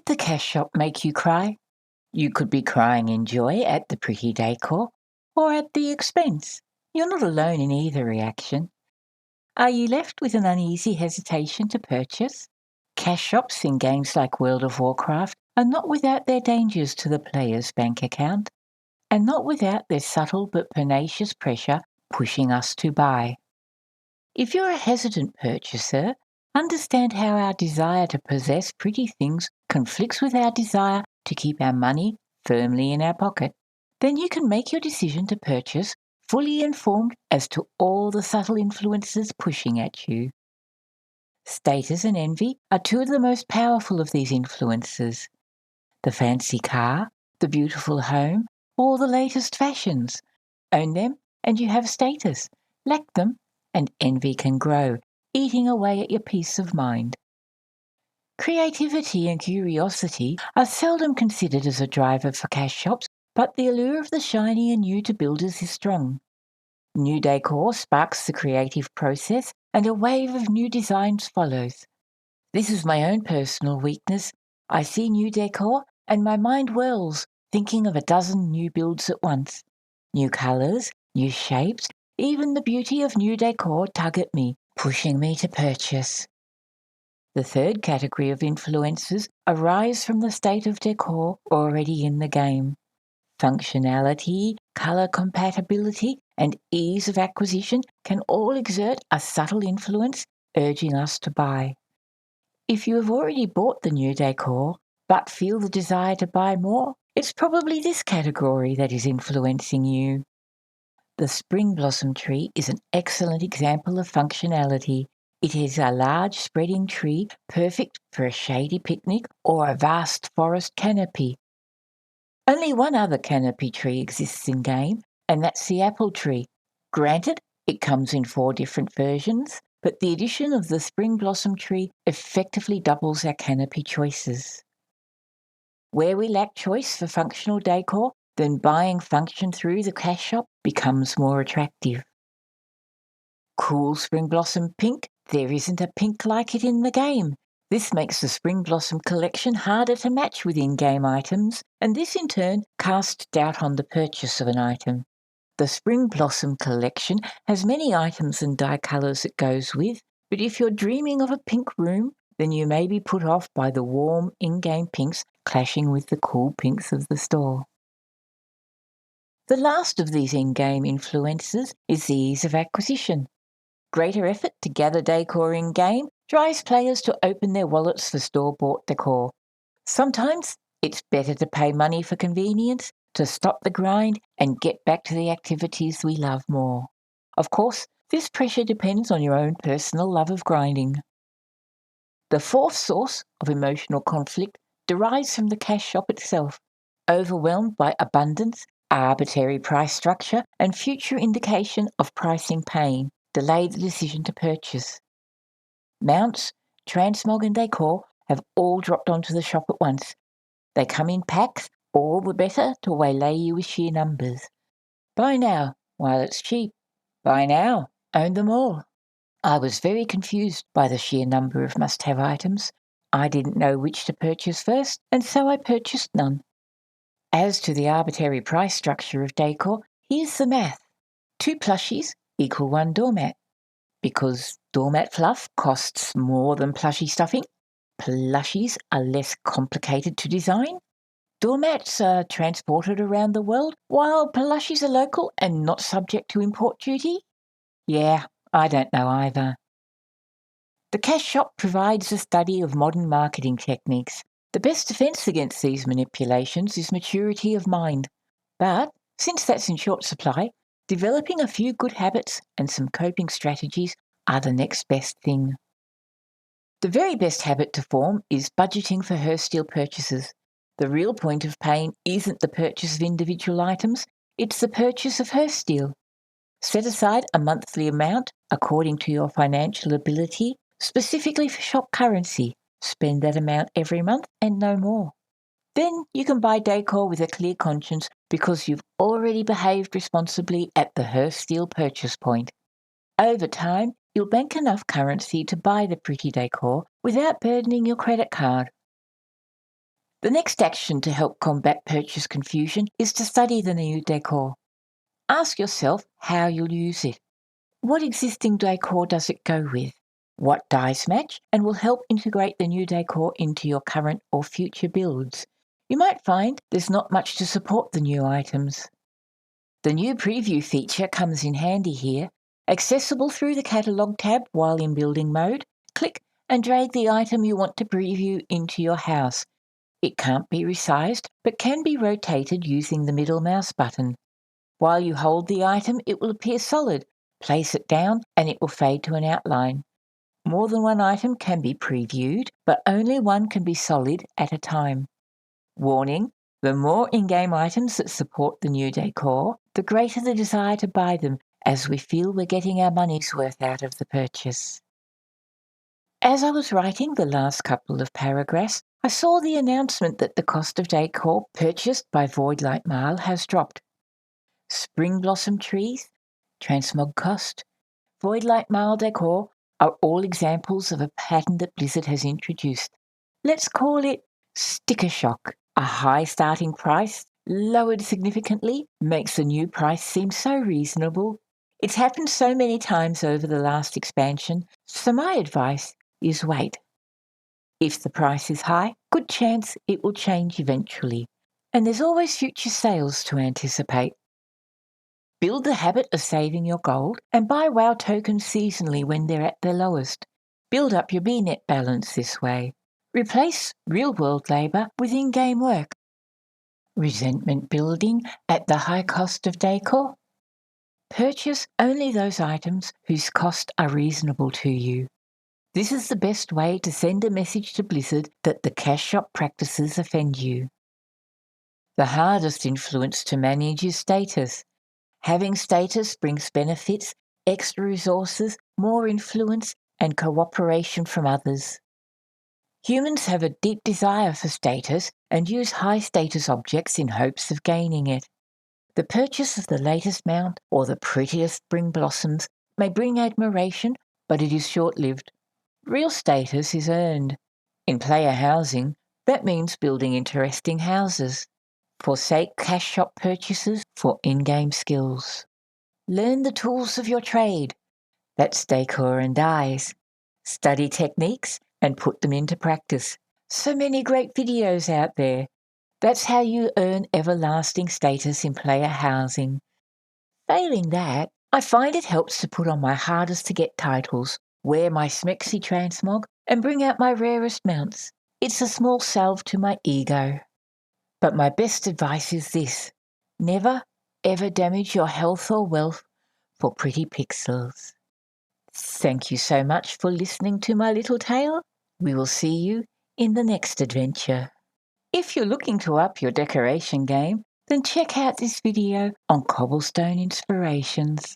the cash shop make you cry? You could be crying in joy at the pretty decor or at the expense. You're not alone in either reaction. Are you left with an uneasy hesitation to purchase? Cash shops in games like World of Warcraft are not without their dangers to the player's bank account, and not without their subtle but pernicious pressure pushing us to buy. If you're a hesitant purchaser, understand how our desire to possess pretty things conflicts with our desire to keep our money firmly in our pocket. Then you can make your decision to purchase fully informed as to all the subtle influences pushing at you. Status and envy are two of the most powerful of these influences. The fancy car, the beautiful home, or the latest fashions. Own them and you have status. Lack them and envy can grow, eating away at your peace of mind. Creativity and curiosity are seldom considered as a driver for cash shops, but the allure of the shiny and new to builders is strong. New decor sparks the creative process and a wave of new designs follows. This is my own personal weakness. I see new decor and my mind whirls, thinking of a dozen new builds at once. New colours, new shapes, even the beauty of new decor tug at me, pushing me to purchase. The third category of influences arise from the state of decor already in the game. Functionality, colour compatibility, and ease of acquisition can all exert a subtle influence, urging us to buy. If you have already bought the new decor, but feel the desire to buy more, it's probably this category that is influencing you. The spring blossom tree is an excellent example of functionality. It is a large spreading tree, perfect for a shady picnic or a vast forest canopy. Only one other canopy tree exists in game, and that's the apple tree. Granted, it comes in 4 different versions, but the addition of the spring blossom tree effectively doubles our canopy choices. Where we lack choice for functional decor, then buying function through the cash shop becomes more attractive. Cool spring blossom pink, there isn't a pink like it in the game. This makes the spring blossom collection harder to match with in-game items, and this in turn casts doubt on the purchase of an item. The spring blossom collection has many items and dye colours it goes with, but if you're dreaming of a pink room, then you may be put off by the warm in-game pinks clashing with the cool pinks of the store. The last of these in-game influences is the ease of acquisition. Greater effort to gather decor in-game drives players to open their wallets for store-bought decor. Sometimes it's better to pay money for convenience, to stop the grind and get back to the activities we love more. Of course, this pressure depends on your own personal love of grinding. The fourth source of emotional conflict derives from the cash shop itself. Overwhelmed by abundance, arbitrary price structure, and future indication of pricing pain, delay the decision to purchase. Mounts, transmog and decor have all dropped onto the shop at once. They come in packs, all the better to waylay you with sheer numbers. Buy now, while it's cheap. Buy now, own them all. I was very confused by the sheer number of must-have items. I didn't know which to purchase first, and so I purchased none. As to the arbitrary price structure of decor, here's the math. 2 plushies equal 1 doormat. Because doormat fluff costs more than plushie stuffing, plushies are less complicated to design. Doormats are transported around the world, while plushies are local and not subject to import duty. Yeah, I don't know either. The cash shop provides a study of modern marketing techniques. The best defence against these manipulations is maturity of mind. But, since that's in short supply, developing a few good habits and some coping strategies are the next best thing. The very best habit to form is budgeting for Hersteel purchases. The real point of pain isn't the purchase of individual items, it's the purchase of Hersteel. Set aside a monthly amount according to your financial ability, specifically for shop currency. Spend that amount every month and no more. Then you can buy decor with a clear conscience because you've already behaved responsibly at the Hersteel purchase point. Over time, you'll bank enough currency to buy the pretty decor without burdening your credit card. The next action to help combat purchase confusion is to study the new decor. Ask yourself how you'll use it. What existing decor does it go with? What dyes match and will help integrate the new decor into your current or future builds? You might find there's not much to support the new items. The new preview feature comes in handy here. Accessible through the catalogue tab while in building mode, click and drag the item you want to preview into your house. It can't be resized, but can be rotated using the middle mouse button. While you hold the item, it will appear solid. Place it down and it will fade to an outline. More than one item can be previewed, but only one can be solid at a time. Warning: the more in-game items that support the new decor, the greater the desire to buy them, as we feel we're getting our money's worth out of the purchase. As I was writing the last couple of paragraphs, I saw the announcement that the cost of decor purchased by Void Light Mail has dropped. Spring blossom trees, transmog cost, Void Light Mail decor are all examples of a pattern that Blizzard has introduced. Let's call it sticker shock. A high starting price, lowered significantly, makes the new price seem so reasonable. It's happened so many times over the last expansion, so my advice is wait. If the price is high, good chance it will change eventually. And there's always future sales to anticipate. Build the habit of saving your gold and buy WoW tokens seasonally when they're at their lowest. Build up your BNet balance this way. Replace real-world labour with in-game work. Resentment building at the high cost of decor? Purchase only those items whose costs are reasonable to you. This is the best way to send a message to Blizzard that the cash shop practices offend you. The hardest influence to manage is status. Having status brings benefits, extra resources, more influence, and cooperation from others. Humans have a deep desire for status and use high-status objects in hopes of gaining it. The purchase of the latest mount or the prettiest spring blossoms may bring admiration, but it is short-lived. Real status is earned. In player housing, that means building interesting houses. Forsake cash shop purchases for in-game skills. Learn the tools of your trade. That's decor and dyes. Study techniques and put them into practice. So many great videos out there. That's how you earn everlasting status in player housing. Failing that, I find it helps to put on my hardest to get titles, wear my smexy transmog, and bring out my rarest mounts. It's a small salve to my ego. But my best advice is this: never, ever damage your health or wealth for pretty pixels. Thank you so much for listening to my little tale. We will see you in the next adventure. If you're looking to up your decoration game, then check out this video on cobblestone inspirations.